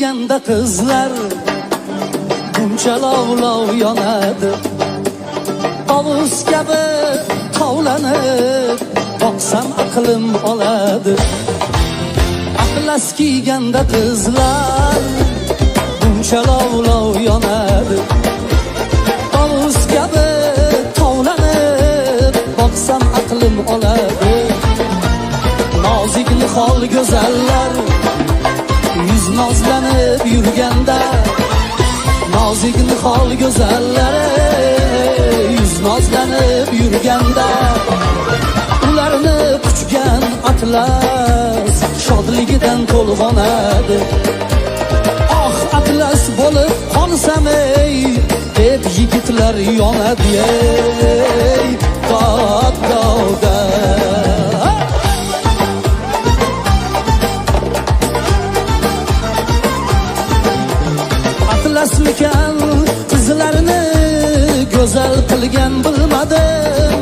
kiyganda qizlar buncha lov yonadi. Ovuz kabi tovlanib boqsam aqlim oladi. Atlas kiyganda qizlar buncha lov yonadi. Ovuz kabi tovlanib boqsam aqlim oladi. Nozik nihol go'zallar yuz nozlanib yurganda, nozik nihol go'zallar yuz nozlanib yurganda, ularni quchgan atlas shodligidan to'lg'onadi. Oh atlas bo'lib qolsam ey deb yigitlar yonadi ey dod-dodda. Atlasmikan qizlarni go'zal qilgan bilmadim.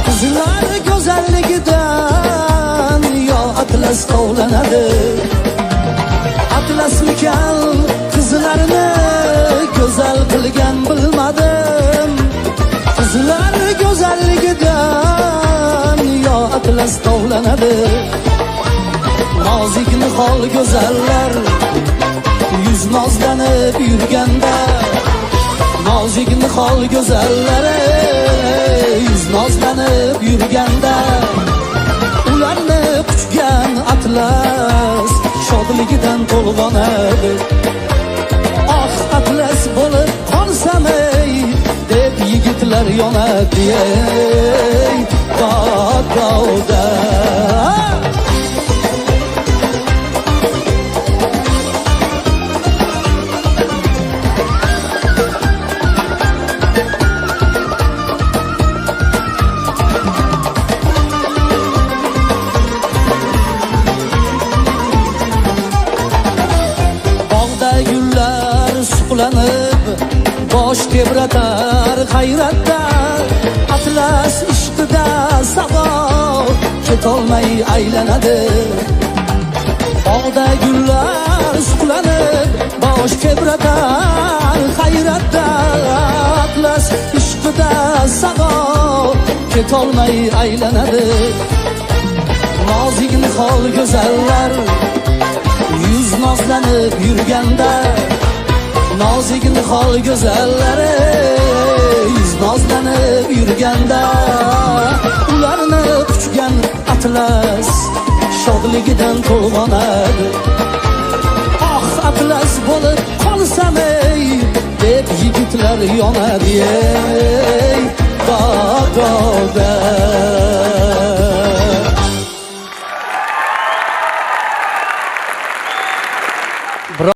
Qizlar go'zalligidan yo atlas tovlanadi. Atlasmikan qizlarni go'zal qilgan bilmadim. Qizlar go'zalligidan yo atlas tovlanadi. Nozik nihol go'zallar yuz nozlanib yurganda, nozik nihol go'zallar yuz nozlanib yurganda, ularni quchgan atlas shodligidan to'lg'onadi. Oh atlas bo'lib qolsam ey deb yigitlar yonadi ey dod-dodda. Bosh tebratar hayratda, atlas ishqida sabo ketolmay aylanadi. Bog'da gullar suqlanib bosh tebratar hayratda, atlas ishqida sabo ketolmay aylanadi. Nozik nihol go'zallar yuz nozlanib yurganda, nozik nihol go'zallar yuz nozlanib yurganda, ularni quchgan atlas shodligidan to'lg'onadi. Oh atlas bo'lib qolsam ey deb yigitlar yonadi ey dod-dodda.